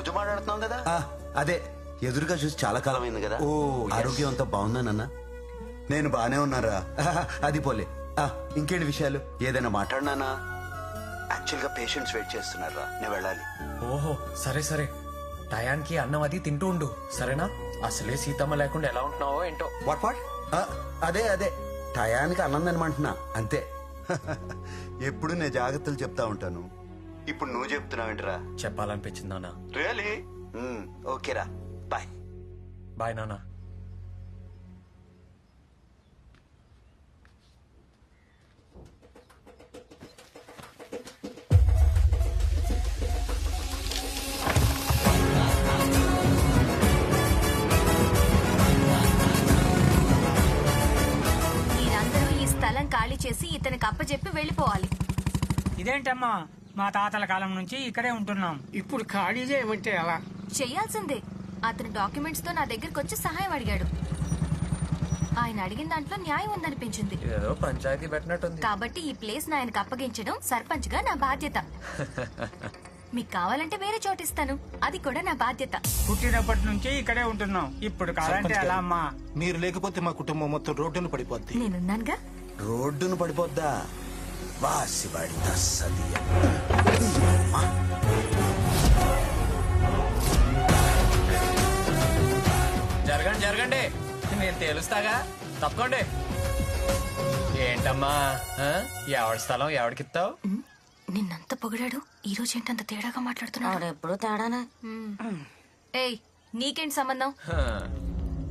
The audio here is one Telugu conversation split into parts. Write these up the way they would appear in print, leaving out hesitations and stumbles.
రోజు మాట్లాడుతున్నాం కదా. అదే ఎదురుగా చూసి చాలా కాలం అయింది కదా. ఆరోగ్యం అంతా బాగుందా నాన్న? నేను బానే ఉన్నారా. అది పోలే. ఇంకేంటి విషయాలు? ఏదైనా మాట్లాడినానా? యాక్చువల్ గా పేషెంట్స్ వెయిట్ చేస్తున్నారా, నేను వెళ్ళాలి. ఓహో సరే సరే, టయానికి అన్నం అది తింటూ ఉండు సరేనా? అసలే సీతమ్మ లేకుండా ఎలా ఉంటున్నావో ఏంటో. What what? అదే అదే టయానికి అన్నం తినమంటున్నా అంతే. ఎప్పుడు నేను జాగ్రత్తలు చెప్తా ఉంటాను, ఇప్పుడు నువ్వు చెప్తున్నావేంటిరా? చెప్పాలనిపించింది నాన్న. రియలీ? ఓకేరా, బాయ్. బాయ్ నాన్న. మీరందరూ ఈ స్థలం ఖాళీ చేసి ఇతనికి అప్పచెప్పి వెళ్ళిపోవాలి. ఇదేంటమ్మా, మా తాతల కాలం నుంచి ఇక్కడే ఉంటున్నాం, ఇప్పుడు ఖాళీ చేయమంటే ఎలా? చెయ్యాల్సిందే. అతను డాక్యుమెంట్స్ తో నా దగ్గరకు వచ్చి సహాయం అడిగాడు. ఆయన అడిగిన దాంట్లో న్యాయం ఉందనిపించింది. ఏదో పంచాయతీ పెట్టినట్టుంది. కాబట్టి ఈ ప్లేస్ ఆయనకు అప్పగించడం సర్పంచ్ గా నా బాధ్యత. మీకు కావాలంటే వేరే చోటు ఇస్తాను, అది కూడా నా బాధ్యత. పుట్టినప్పటి నుంచి ఇక్కడే ఉంటున్నాం, ఇప్పుడు కావాలంటే ఎలా అమ్మా? మీరు లేకపోతే మా కుటుంబం మొత్తం రోడ్డును పడిపోద్ది. నేనున్నానుగా. రోడ్డును పడిపోద్దా? వాసివాడి తస్సదియ. జరగండి జరగండి, నేను తేలుస్తాగా, తప్పకోండి. ఏంటమ్మా ఎవడి స్థలం ఎవడికిస్తావు? నిన్నంత పొగిడాడు, ఈ రోజు ఏంటంత తేడాగా మాట్లాడుతున్నాడు? ఎప్పుడు తేడానా? ఏయ్, నీకేంటి సంబంధం?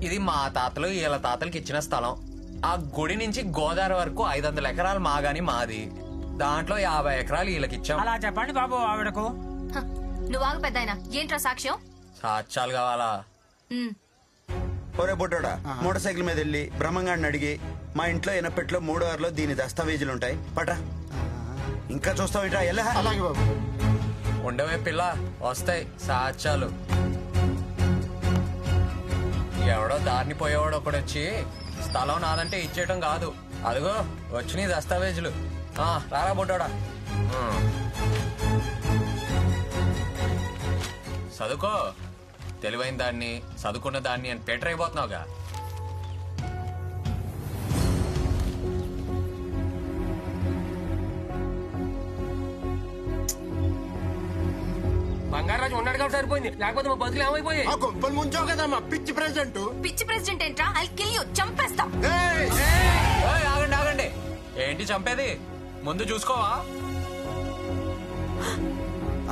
ఇది మా తాతలు వీళ్ళ తాతలకి ఇచ్చిన స్థలం. ఆ గుడి నుంచి గోదావరి వరకు 500 ఎకరాలు మాగాని మాది. దాంట్లో 50 ఎకరాలు వీళ్ళకి ఇచ్చాం. అలా చెప్పండి బాబు ఆవిడకు. హ, నువ్వు ఆగు పెద్దాయనా. ఏంట్రా సాక్ష్యం? సాక్ష్యాలు కావాలా? ఒరే బొడ్డోడా, మోటార్ సైకిల్ మీద వెళ్ళి బ్రహ్మంగాడిని అడిగి మా ఇంట్లో ఎనపెట్లో 3/6లో దీని దస్తావేజులు ఉంటాయి పట్రా. ఇంకా చూస్తావు ఎలా? అలాగే బాబు. ఉండవే పిల్ల, వస్తాయి సాక్ష్యాలు. ఎవడో దారిని పోయేవాడు ఒకడొచ్చి స్థలం నాదంటే ఇచ్చేయటం కాదు. అదిగో వచ్చినాయి దస్తావేజులు. రారా బొడ్డోడా. చదువుకో, తెలివైన దాన్ని చదువుకున్న దాన్ని అని పేటర్ అయిపోతున్నావుగా. బంగారాజు ఉన్నాడు కాబట్టి సరిపోయింది, లేకపోతే మా బతుకులు ఏమైపోయాయి? గొప్పలు ముంచావు కదా మా పిచ్చి ప్రెసిడెంట్. పిచ్చి ప్రెసిడెంట్ ఏంట్రా? ఐ కిల్ యు, చంపేస్తా. ఓయ్, ఆగండి ఆగండి, ఏంటి చంపేది? ముందు చూసుకోవా?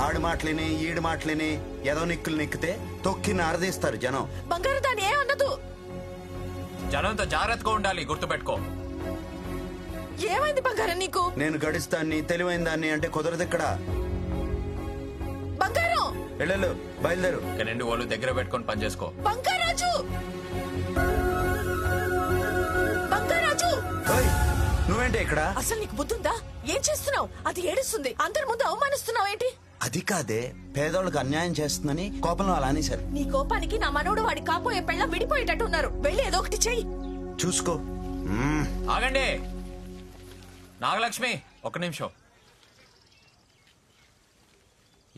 ఆడు మాటలిని ఈడు మాటలిని ఏదో నిక్కులు నిక్కితే తొక్కి నారదీస్తారు జనం. బంగారు దాని ఏ అన్నదు. జనంతో జాగ్రత్తగా ఉండాలి, గుర్తుపెట్టుకో. ఏమైంది బంగారం నీకు? నేను గడిస్తాన్ని తెలివైన దాన్ని అంటే కుదరదు ఇక్కడ. బంగారం వెళ్ళు, బయలుదేరు. ఇక నుండి వాళ్ళు దగ్గర పెట్టుకొని పని చేసుకో. బంగారాజు, బంగారాజు, ఓయ్, నువ్వేంటి ఇక్కడ? అసలు నీకు బుద్ధుందా? ఏం చేస్తున్నావు? అది ఏడుస్తుంది, అందరి ముందు అవమానిస్తున్నావు ఏంటి? అది కాదే, పేదోళ్ళకి అన్యాయం చేస్తుందని కోపంలో అలా అనేశారు. నీ కోపానికి నా మనోడు వాడి కాపోయే పెళ్ళ విడిపోయేటట్టు ఉన్నారు. వెళ్ళి ఏదో ఒకటి చెయ్యి. చూసుకో. ఆగండి నాగలక్ష్మి, ఒక్క నిమిషం.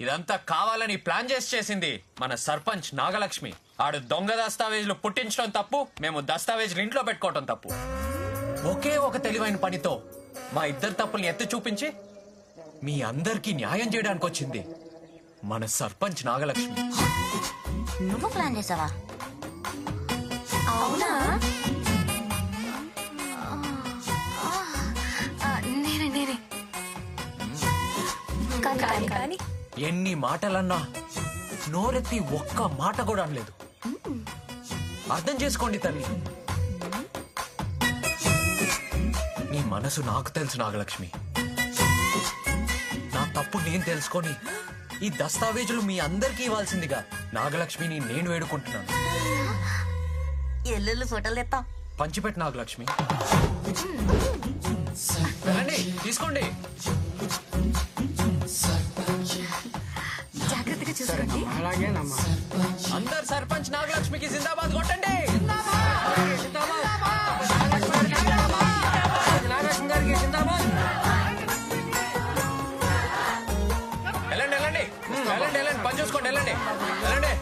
ఇదంతా కావాలని ప్లాన్ చేసింది మన సర్పంచ్ నాగలక్ష్మి. ఆడు దొంగ దస్తావేజులు పుట్టించడం తప్పు, మేము దస్తావేజులు ఇంట్లో పెట్టుకోవటం తప్పు. ఒకే ఒక తెలివైన పనితో మా ఇద్దరు తప్పుల్ని ఎత్తి చూపించి మీ అందరికీ న్యాయం చేయడానికి వచ్చింది మన సర్పంచ్ నాగలక్ష్మి. నువ్వు ప్లాన్ చేసావా? అవునా? నేనే కానీ ఎన్ని మాటలన్నా నోరెత్తి ఒక్క మాట కూడా అనలేదు. అర్థం చేసుకోండి తల్లి, నీ మనసు నాకు తెలుసు నాగలక్ష్మి. నా తప్పు నేను తెలుసుకొని ఈ దస్తావేజులు మీ అందరికీ ఇవ్వాల్సిందిగా నాగలక్ష్మిని నేను వేడుకుంటున్నాను. ఎల్లుళ్ళు ఫోటోలు తెస్తాం. పంచిపెట్టు నాగలక్ష్మి. వెళ్ళండి, తీసుకోండి. జాగ్రత్తగా చూసుకోండి. అలాగేనమ్మా. అందరు సర్పంచ్ నాగలక్ష్మికి జిందాబాద్ కొట్టండి. వెళ్ళండి వెళ్ళండి వెళ్ళండి వెళ్ళండి, పని చూసుకోండి. వెళ్ళిపోండి వెళ్ళండి వెళ్ళండి.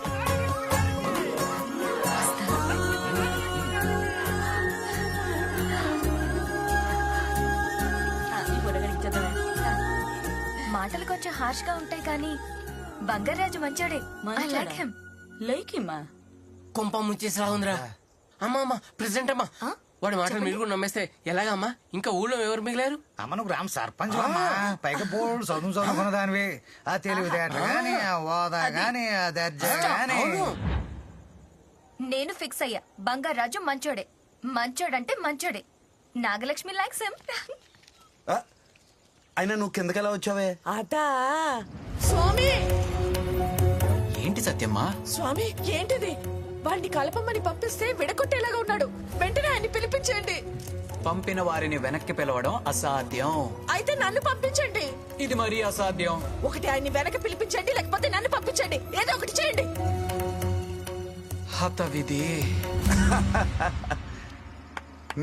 మాటలు కొంచెం హార్ష్ గా ఉంటాయి కానీ బంగారాజు మంచోడే. I like him. కుంప ముంచేసి రావుందిరా. అమ్మా అమ్మా ప్రెసిడెంట్ అమ్మా, వాడి మాటలు మీరు కూడా నమ్మేస్తే ఎలాగా అమ్మా? ఇంకా ఊళ్ళో ఎవరు మిగిలారు? అమ్మ నువ్వు గ్రామ సర్పంచ్ అమ్మా, పైగా బోర్డు చదువుకున్న దానివి. ఆ తెలివితేటలు గాని, ఆ హోదా గాని, ఆ దర్జా గాని. అవును. నేను ఫిక్స్ అయ్యా, బంగారాజు మంచోడే. మంచోడంటే మంచోడే. Nagalakshmi likes him. ఆ, అయినా నువ్వు కిందకెలా వచ్చావే? అదా స్వామి, ఏంటి సత్యమ్మా? స్వామి ఏంటిది? వాడిని కలపమని పంపిస్తే విడగొట్టేలాగా ఉన్నాడు. వెంటనే ఆయన్ని పిలిపించండి. పంపిన వారిని వెనక్కి పిలవడం అసాధ్యం. అయితే నన్ను పంపించండి. ఇది మరీ అసాధ్యం. ఒకటి ఆయన్ని వెనక్కి పిలిపించండి, లేకపోతే నన్ను పంపించండి. ఏదో ఒకటి చేయండి. హతవిధి.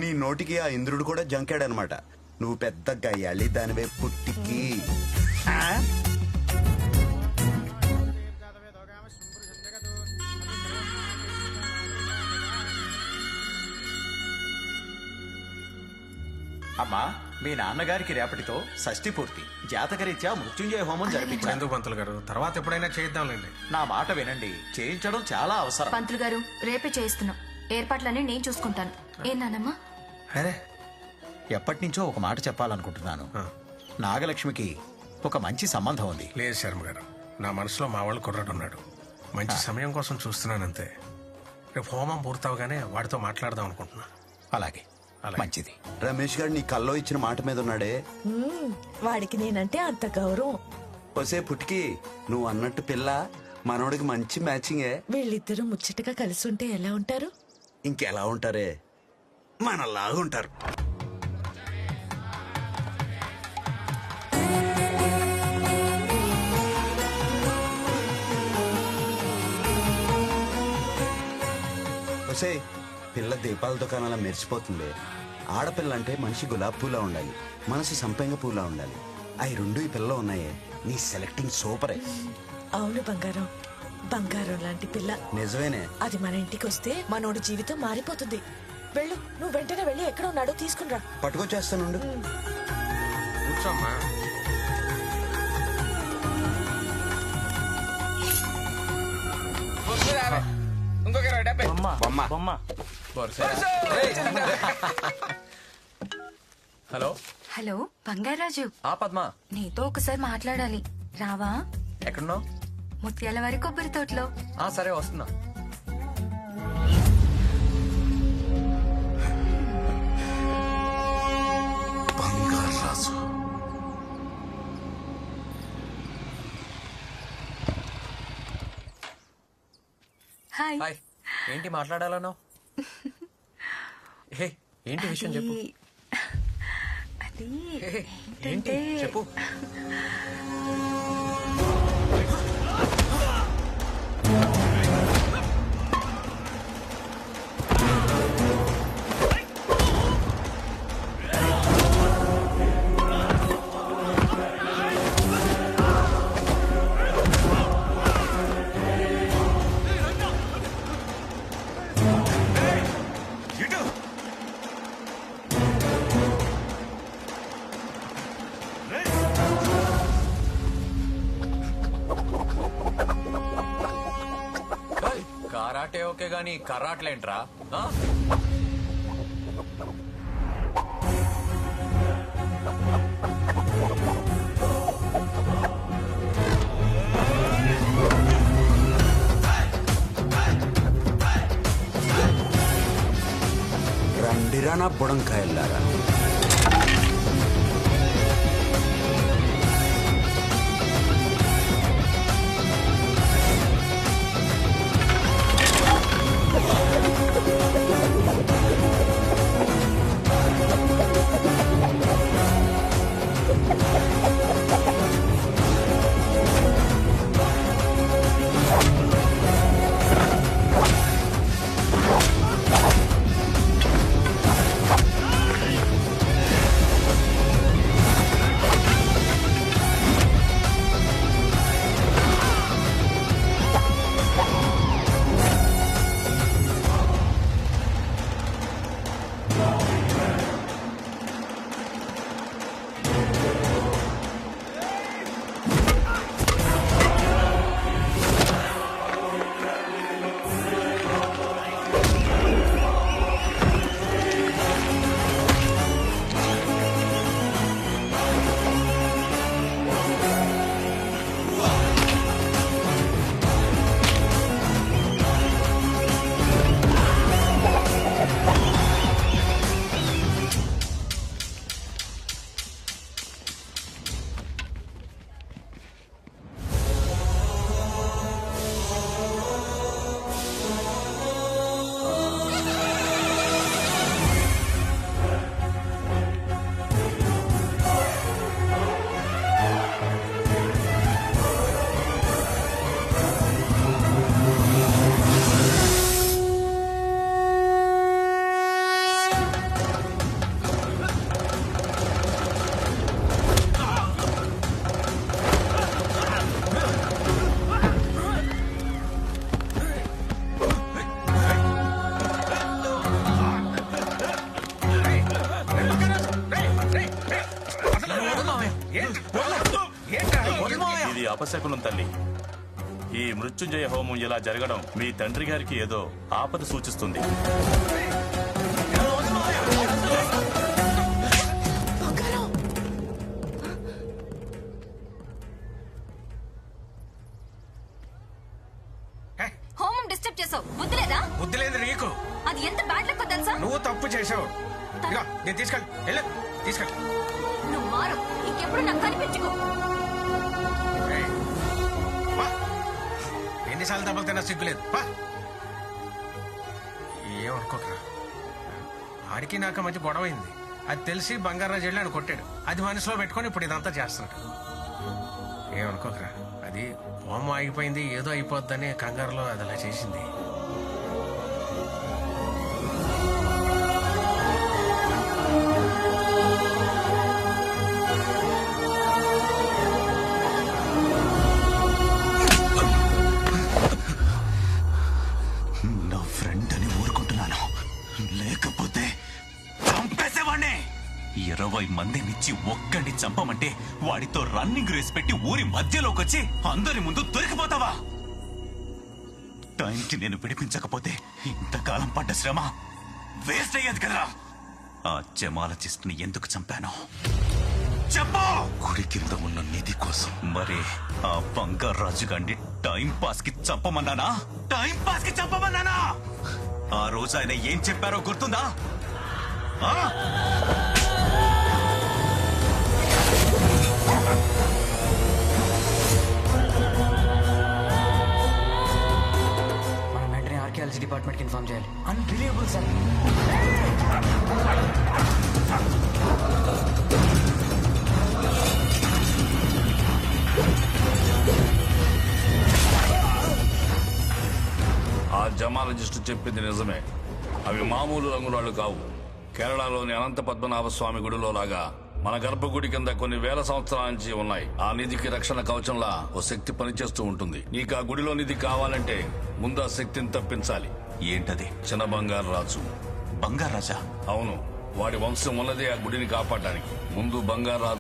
నీ నోటికి ఆ ఇంద్రుడు కూడా జంకాడనమాట. నువ్వు పెద్ద గయ్యాళి దానివే పుట్టికి. ఆ? అమ్మా, మీ నాన్నగారికి రేపటితో షష్ఠి పూర్తి. జాతకరీత్యా మృత్యుంజయ హోమం జరిపించాను. ఎందుకు పంతులు గారు, తర్వాత ఎప్పుడైనా చేద్దాంలేండి. నా మాట వినండి, చేయించడం చాలా అవసరం. పంతులు గారు రేపే చేయిస్తున్నాం. ఏర్పాట్లన్నీ నేను చూసుకుంటాను. ఏం నానమ్మా? అరే, ఎప్పటి నుంచో ఒక మాట చెప్పాలనుకుంటున్నాను. నాగలక్ష్మికి ఒక మంచి సంబంధం ఉంది. లేదు శర్మ గారు, నా మనసులో మా వాళ్ళు కుర్రాడు ఉన్నాడు. మంచి సమయం కోసం చూస్తున్నానంతే. రేపు హోమం పూర్తవగానే వాడితో మాట్లాడదాం అనుకుంటున్నా. అలాగే, మంచిది. రమేష్ గారు నీ కల్లో ఇచ్చిన మాట మీద ఉన్నాడే. వాడికి నేనంటే అంత గౌరవం. ఒసే పుట్టికి, నువ్వు అన్నట్టు పిల్ల మనోడికి మంచి మ్యాచింగే. వీళ్ళిద్దరూ ముచ్చటగా కలిసి ఉంటే ఎలా ఉంటారు? ఇంకెలా ఉంటారే, మనలాగా ఉంటారు. ఒసే, పిల్ల దీపాల దుకాణాల మెరిసిపోతుంది. ఆడపిల్ల అంటే మనిషి గులాబ్ పూలా ఉండాలి, మనసు సంపెంగ పూలా ఉండాలి. అవి రెండు ఈ పిల్ల ఉన్నాయే. నీ సెలెక్టింగ్ సూపరే. అవును బంగారం, బంగారం లాంటి పిల్ల. నిజమేనే. అది మన ఇంటికి వస్తే మనోడి జీవితం మారిపోతుంది. వెళ్ళు, నువ్వు వెంటనే వెళ్ళి ఎక్కడ ఉన్నాడో తీసుకునిరా. పట్టుకొచ్చేస్తానుండు. కూర్చోమ్మా. ఇంకొక 20. బొమ్మ హలో హలో బంగారాజు, ఆ పద్మ, నీతో ఒకసారి మాట్లాడాలి. రావా? ఎక్కడున్నావు? ముత్యాల వారి కొబ్బరి తోటలో. ఆ సరే వస్తున్నా. బంగారాజు. హాయ్. హాయ్. ఏంటి మాట్లాడాలనో? హే, ఏంటి విషయం చెప్పు. అది హే, ఏంటి చెప్పు. కరాటే ఓకే గాని కరాట్లేంట్రా? ఆ? రండిరా నా బుడంకాయల్లారా. అపశకునం తల్లి. ఈ మృత్యుంజయ హోమం ఇలా జరగడం మీ తండ్రి గారికి ఏదో ఆపద సూచిస్తుంది. హోమం డిస్టర్బ్ చేసావు, బుద్ధి లేదా? బుద్ధి లేదు నీకు. అది ఎంత బ్యాడ్ లక్ తెలుసా? నువ్వు తప్పు చేసావు. ఇదిగో, నేను తీసుకెళ్ళి తీసుకెళ్ళి. నువ్వు మారు, ఇంకెప్పుడు నాకు కనిపించుకో. ఏయ్, వా. ఎన్నిసార్లు దెబ్బలు తిన్నా సిగ్గులేదు. ఏమనుకోకరా, ఆడికి నాకు మధ్య గొడవ అయింది. అది తెలిసి బంగారాజు వెళ్ళి ఆయన కొట్టాడు. అది మనసులో పెట్టుకొని ఇప్పుడు ఇదంతా చేస్తున్నాడు. ఏమనుకోకరా, అది హోమం ఆగిపోయింది, ఏదో అయిపోద్దని కంగారులో అది అలా చేసింది. నా ఫ్రెండ్ అని ఊరుకుంటున్నాను, లేకపోతే చంపేసేవాణ్ణి. 20 మందినిచ్చి ఒక్కడిని చంపమంటే వాడితో రన్నింగ్ రేస్ పెట్టి ఊరి మధ్యలోకి వచ్చి అందరి ముందు దొరికిపోతావా? టైంకి నేను విడిపించకపోతే ఇంతకాలం పడ్డ శ్రమ వేస్ట్ అయ్యేది కదరా. ఆ జమాలజిస్ట్ ని ఎందుకు చంపాను చెప్పు. గుడి కింద ఉన్న నిధి కోసం. మరి ఆ బంగారాజు గారిని టైం పాస్ కి చంపమన్నానా? టైం పాస్ కి చంపమన్నానా? ఆ రోజు ఆయన ఏం చెప్పారో గుర్తుందా? మనం వెంటనే ఆర్కియాలజీ డిపార్ట్మెంట్ కి ఇన్ఫార్మ్ చేయాలి. Unbelievable sir. ఆ జమాలజిస్టు చెప్పింది నిజమే. అవి మామూలు రంగురాళ్ళు కావు. కేరళలోని అనంత పద్మనాభ స్వామి గుడిలో లాగా మన గర్భగుడి కింద కొన్ని వేల సంవత్సరాల నుంచి ఉన్నాయి. ఆ నిధికి రక్షణ కవచంలా ఓ శక్తి పనిచేస్తూ ఉంటుంది. నీకు ఆ గుడిలో నిధి కావాలంటే ముందు ఆ శక్తిని తప్పించాలి. ఏంటది? చిన్న బంగారు రాజు. బంగారాజా? అవును, వాడి వంశం ఉన్నదే ఆ గుడిని కాపాడడానికి. ముందు బంగారు రాజు